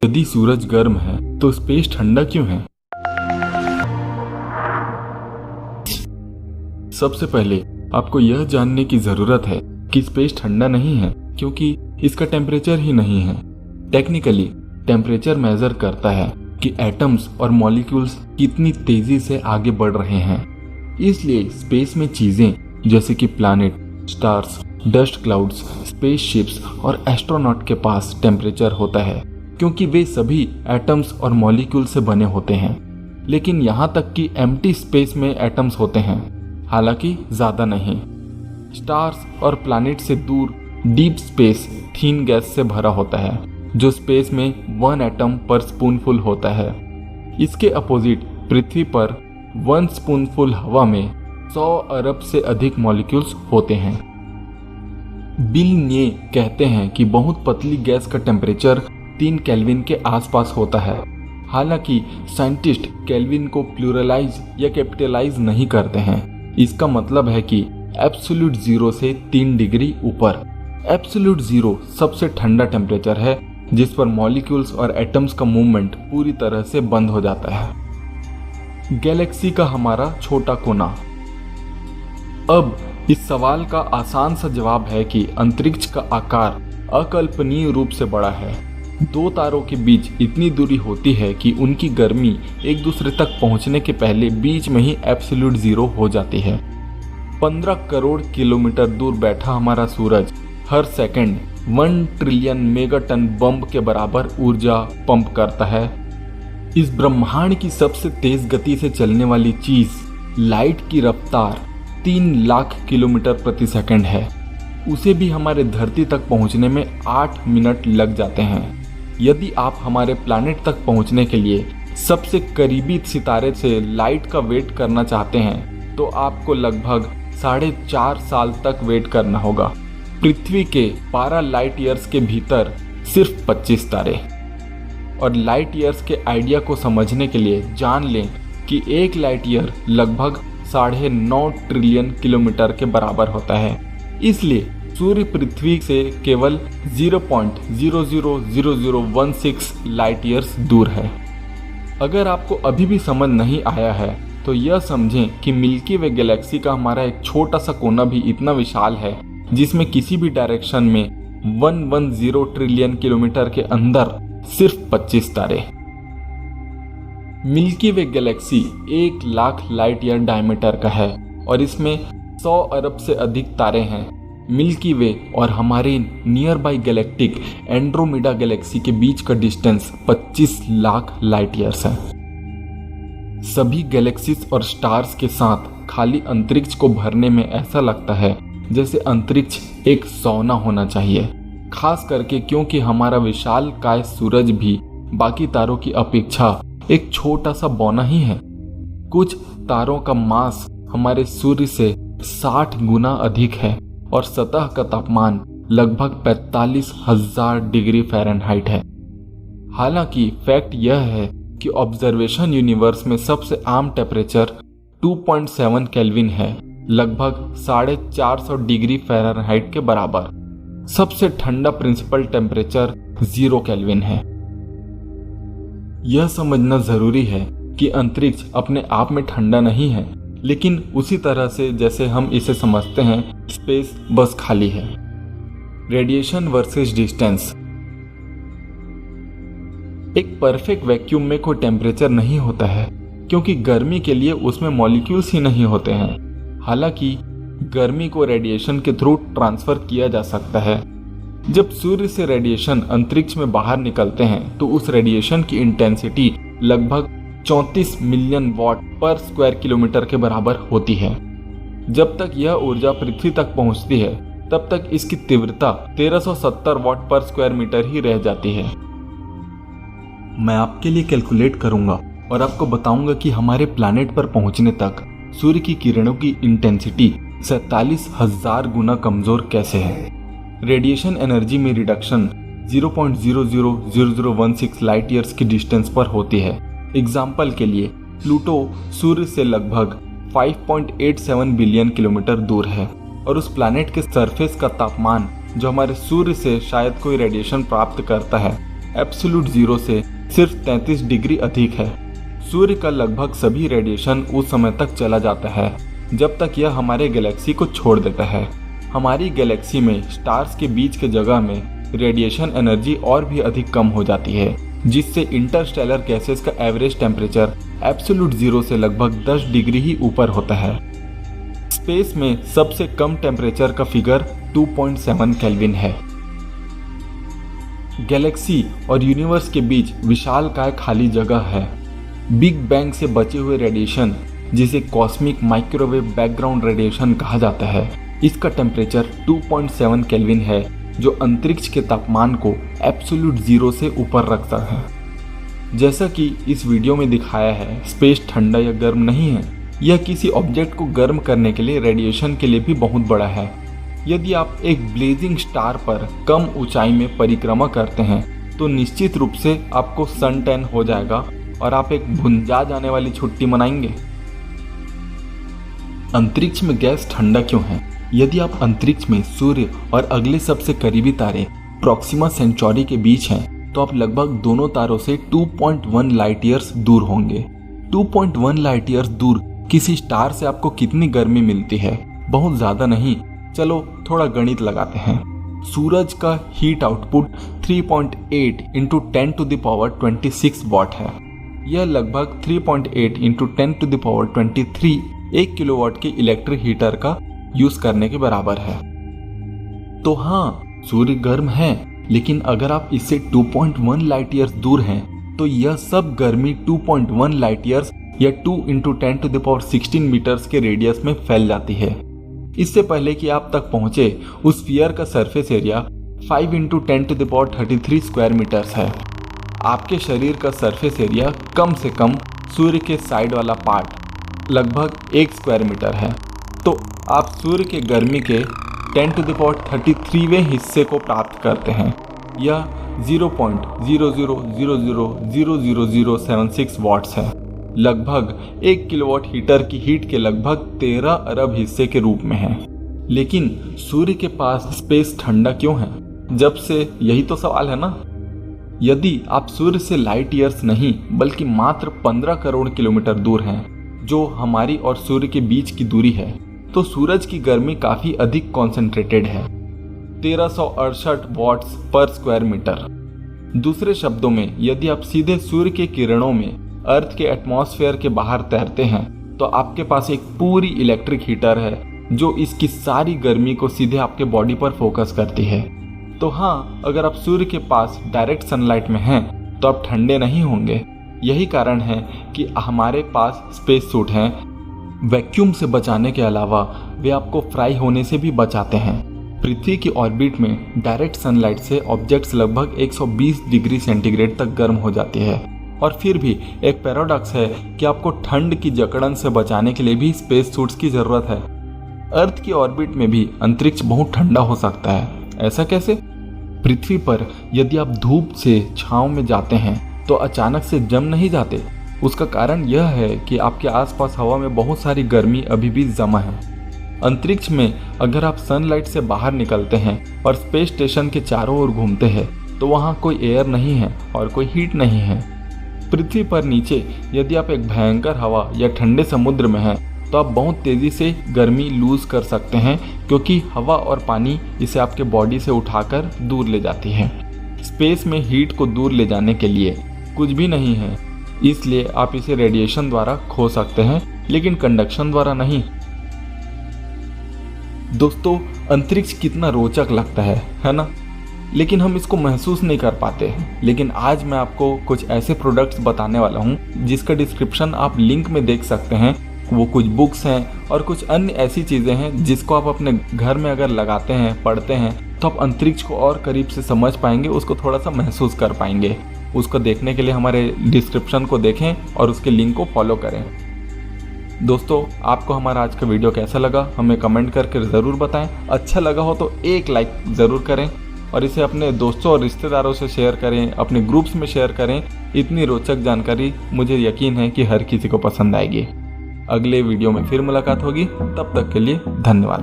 यदि सूरज गर्म है तो स्पेस ठंडा क्यों है? सबसे पहले आपको यह जानने की जरूरत है कि स्पेस ठंडा नहीं है क्योंकि इसका टेम्परेचर ही नहीं है। टेक्निकली टेम्परेचर मेजर करता है कि एटम्स और मॉलिक्यूल्स कितनी तेजी से आगे बढ़ रहे हैं। इसलिए स्पेस में चीजें जैसे कि planet, stars, dust clouds, spaceships और एस्ट्रोनॉट के पास टेम्परेचर होता है क्योंकि वे सभी एटम्स और मॉलिक्यूल से बने होते हैं। लेकिन यहाँ तक कि एम्प्टी स्पेस में एटम्स होते हैं, हालांकि ज्यादा नहीं। स्टार्स और प्लैनेट से दूर डीप स्पेस थीन गैस से भरा होता है जो स्पेस में 1 एटम पर स्पूनफुल होता है। इसके अपोजिट पृथ्वी पर 1 स्पूनफुल हवा में 100 अरब से अधिक मॉलिक्यूल्स होते हैं। बिल ने कहते हैं कि बहुत पतली गैस का टेम्परेचर 3 केल्विन के आसपास होता है। हालांकि साइंटिस्ट केल्विन को प्लूरलाइज या कैपिटलाइज नहीं करते हैं। इसका मतलब है कि एब्सोल्यूट जीरो से 3 डिग्री ऊपर। एब्सोल्यूट जीरो सबसे ठंडा टेम्परेचर है जिस पर मॉलिक्यूल्स और एटम्स का मूवमेंट पूरी तरह से बंद हो जाता है। गैलेक्सी का हमारा छोटा कोना। अब इस सवाल का आसान सा जवाब है कि अंतरिक्ष का आकार अकल्पनीय रूप से बड़ा है। 2 तारों के बीच इतनी दूरी होती है कि उनकी गर्मी एक दूसरे तक पहुंचने के पहले बीच में ही एब्सोल्यूट जीरो हो जाती है। 15 करोड़ किलोमीटर दूर बैठा हमारा सूरज हर सेकंड 1 ट्रिलियन मेगाटन बम के बराबर ऊर्जा पंप करता है। इस ब्रह्मांड की सबसे तेज गति से चलने वाली चीज लाइट की रफ्तार 3 लाख किलोमीटर प्रति सेकंड है। उसे भी हमारे धरती तक पहुंचने में 8 मिनट लग जाते हैं। यदि आप हमारे प्लैनेट तक पहुंचने के लिए सबसे करीबी सितारे से लाइट का वेट करना चाहते हैं तो आपको लगभग 4.5 साल तक वेट करना होगा। पृथ्वी के 12 लाइट ईयर्स के भीतर सिर्फ 25 तारे। और लाइट ईयर्स के आइडिया को समझने के लिए जान लें कि 1 लाइट ईयर लगभग 9.5 ट्रिलियन किलोमीटर के बराबर होता है। इसलिए सूर्य पृथ्वी से केवल 0.000016 लाइट ईयर्स दूर है। अगर आपको अभी भी समझ नहीं आया है तो यह समझें कि मिल्की वे गैलेक्सी का हमारा एक छोटा सा कोना भी इतना विशाल है जिसमें किसी भी डायरेक्शन में 110 ट्रिलियन किलोमीटर के अंदर सिर्फ 25 तारे। Milky way galaxy 1 lakh light year diameter का है और इसमें 100 अरब से अधिक तारे हैं। मिल्की वे और हमारे near by galactic Andromeda Galaxy के बीच का डिस्टेंस 25 लाख लाइट ईयर्स है। सभी गैलेक्सीज और स्टार्स के साथ खाली अंतरिक्ष को भरने में ऐसा लगता है जैसे अंतरिक्ष एक सौना होना चाहिए, खास करके क्योंकि हमारा विशाल काय सूरज भी बाकी तारों की अपेक्षा एक छोटा सा बौना ही है। कुछ तारों का मास हमारे सूर्य से 60 गुना अधिक है और सतह का तापमान लगभग 45,000 डिग्री फ़ारेनहाइट है। हालांकि फैक्ट यह है कि ऑब्जर्वेशन यूनिवर्स में सबसे आम टेम्परेचर 2.7 केल्विन है, लगभग 450 डिग्री फ़ारेनहाइट के बराबर। सबसे ठंडा प्रिंसिपल टेम्परेचर 0 केल्विन है। यह समझना जरूरी है कि अंतरिक्ष अपने आप में ठंडा नहीं है, लेकिन उसी तरह से जैसे हम इसे समझते हैं स्पेस बस खाली है। Radiation versus distance. एक परफेक्ट वैक्यूम में कोई टेम्परेचर नहीं होता है क्योंकि गर्मी के लिए उसमें मॉलिक्यूल्स ही नहीं होते हैं। हालांकि गर्मी को रेडिएशन के थ्रू ट्रांसफर किया जा सकता है। जब सूर्य से रेडिएशन अंतरिक्ष में बाहर निकलते हैं तो उस रेडिएशन की इंटेंसिटी लगभग 34 मिलियन वॉट पर स्क्वायर किलोमीटर के बराबर होती है। जब तक यह ऊर्जा पृथ्वी तक पहुंचती है तब तक इसकी तीव्रता 1370 वॉट पर स्क्वायर मीटर ही रह जाती है। मैं आपके लिए कैलकुलेट करूंगा और आपको बताऊंगा कि हमारे प्लैनेट पर पहुंचने तक सूर्य की किरणों की इंटेंसिटी 47,000 गुना कमजोर कैसे है। रेडिएशन एनर्जी में रिडक्शन 0.000016 लाइट ईयर्स की डिस्टेंस पर होती है। एग्जाम्पल के लिए प्लूटो सूर्य से लगभग 5.87 बिलियन किलोमीटर दूर है और उस प्लैनेट के सरफेस का तापमान जो हमारे सूर्य से शायद कोई रेडिएशन प्राप्त करता है एब्सोल्यूट जीरो से सिर्फ 33 डिग्री अधिक है। सूर्य का लगभग सभी रेडिएशन उस समय तक चला जाता है जब तक यह हमारे गैलेक्सी को छोड़ देता है। हमारी गैलेक्सी में स्टार्स के बीच के जगह में रेडिएशन एनर्जी और भी अधिक कम हो जाती है, जिससे इंटरस्टेलर गैसेस का एवरेज टेम्परेचर एब्सोल्यूट जीरो से लगभग 10 डिग्री ही ऊपर होता है। स्पेस में सबसे कम टेम्परेचर का फिगर 2.7 केल्विन है। गैलेक्सी और यूनिवर्स के बीच विशालकाय खाली जगह है। बिग बैंग से बचे हुए रेडिएशन, जिसे कॉस्मिक माइक्रोवेव बैकग्राउंड रेडिएशन कहा जाता है, इसका टेम्परेचर 2.7 केल्विन है, जो अंतरिक्ष के तापमान को एब्सोल्यूट जीरो से ऊपर रखता है। जैसा कि इस वीडियो में दिखाया है, स्पेस ठंडा या गर्म नहीं है। यह किसी ऑब्जेक्ट को गर्म करने के लिए रेडिएशन के लिए भी बहुत बड़ा है। यदि आप एक ब्लेजिंग स्टार पर कम ऊंचाई में परिक्रमा करते हैं तो निश्चित रूप से आपको सन टैन हो जाएगा और आप एक भुंजा जाने वाली छुट्टी मनाएंगे। अंतरिक्ष में गैस ठंडा क्यों है? यदि आप अंतरिक्ष में सूर्य और अगले सबसे करीबी तारे प्रॉक्सिमा सेंचुरी के बीच हैं, तो आप लगभग दोनों तारों से 2.1 लाइट ईयर्स दूर होंगे। 2.1 लाइट ईयर्स दूर किसी स्टार से आपको कितनी गर्मी मिलती है? बहुत ज्यादा नहीं। चलो थोड़ा गणित लगाते हैं। सूरज का heat output 3.8 into 10 to the power 26 watt है। यह लगभग 3.8 into 10 to the power 23 1 kilowatt के इलेक्ट्रिक हीटर का यूज करने के बराबर है। तो हाँ, सूर्य गर्म है, लेकिन अगर आप इससे 2.1 लाइट ईयर्स दूर हैं तो यह सब गर्मी 2.1 लाइट ईयर्स या 2 into 10 to the power 16 metres के रेडियस में फैल जाती है। इससे पहले कि आप तक पहुंचे, उस स्फीयर का surface area 5 into 10 to the power 33 square metres है। आपके शरीर का सरफेस एरिया कम से कम सूर्य के साइड वाला पार्ट लगभग 1 स्क्वायर मीटर है। तो आप सूर्य के गर्मी के 10 टू द पावर 33वें हिस्से को प्राप्त करते हैं। यह 0.000000076 वॉट्स है, लगभग 1 किलोवाट हीटर की हीट के लगभग 13 अरब हिस्से के रूप में है। लेकिन सूर्य के पास स्पेस ठंडा क्यों है? जब से यही तो सवाल है ना। यदि आप सूर्य से लाइट ईयर्स नहीं बल्कि मात्र 15 करोड़ किलोमीटर दूर हैं, जो हमारी और सूर्य के बीच की दूरी है, तो सूरज की गर्मी काफी अधिक कॉन्सेंट्रेटेड है, 1368 वॉट्स पर स्क्वायर मीटर। दूसरे शब्दों में, यदि आप सीधे सूर्य के किरणों में अर्थ के एटमॉस्फेयर के बाहर तैरते हैं, तो आपके पास एक पूरी इलेक्ट्रिक हीटर है जो इसकी सारी गर्मी को सीधे आपके बॉडी पर फोकस करती है। तो हाँ, अगर आप सूर्य के पास डायरेक्ट सनलाइट में हैं तो आप ठंडे नहीं होंगे। यही कारण है कि हमारे पास स्पेस सूट हैं। वैक्यूम से बचाने के अलावा वे आपको फ्राई होने से भी बचाते हैं। पृथ्वी की ऑर्बिट में डायरेक्ट सनलाइट से ऑब्जेक्ट्स लगभग 120 डिग्री सेंटीग्रेड तक गर्म हो जाती है। और फिर भी एक पैराडॉक्स है कि आपको ठंड की जकड़न से बचाने के लिए भी स्पेस सूट्स की जरूरत है। अर्थ की ऑर्बिट में भी अंतरिक्ष बहुत ठंडा हो सकता है। ऐसा कैसे? पृथ्वी पर यदि आप धूप से छांव में जाते हैं तो अचानक से जम नहीं जाते। उसका कारण यह है कि आपके आसपास हवा में बहुत सारी गर्मी अभी भी जमा है। अंतरिक्ष में अगर आप सनलाइट से बाहर निकलते हैं और स्पेस स्टेशन के चारों ओर घूमते हैं तो वहाँ कोई एयर नहीं है और कोई हीट नहीं है। पृथ्वी पर नीचे यदि आप एक भयंकर हवा या ठंडे समुद्र में हैं तो आप बहुत तेजी से गर्मी लूज कर सकते हैं, क्योंकि हवा और पानी इसे आपके बॉडी से उठाकर दूर ले जाती है। स्पेस में हीट को दूर ले जाने के लिए कुछ भी नहीं है, इसलिए आप इसे रेडिएशन द्वारा खो सकते हैं, लेकिन कंडक्शन द्वारा नहीं। दोस्तों, अंतरिक्ष कितना रोचक लगता है ना? लेकिन हम इसको महसूस नहीं कर पाते। लेकिन आज मैं आपको कुछ ऐसे प्रोडक्ट्स बताने वाला हूँ जिसका डिस्क्रिप्शन आप लिंक में देख सकते हैं। वो कुछ बुक्स हैं और कुछ अन्य ऐसी चीज़ें हैं जिसको आप अपने घर में अगर लगाते हैं, पढ़ते हैं, तो आप अंतरिक्ष को और करीब से समझ पाएंगे, उसको थोड़ा सा महसूस कर पाएंगे। उसको देखने के लिए हमारे डिस्क्रिप्शन को देखें और उसके लिंक को फॉलो करें। दोस्तों, आपको हमारा आज का वीडियो कैसा लगा हमें कमेंट करके ज़रूर बताएं। अच्छा लगा हो तो एक लाइक ज़रूर करें और इसे अपने दोस्तों और रिश्तेदारों से शेयर करें, अपने ग्रुप्स में शेयर करें। इतनी रोचक जानकारी मुझे यकीन है कि हर किसी को पसंद आएगी। अगले वीडियो में फिर मुलाकात होगी, तब तक के लिए धन्यवाद।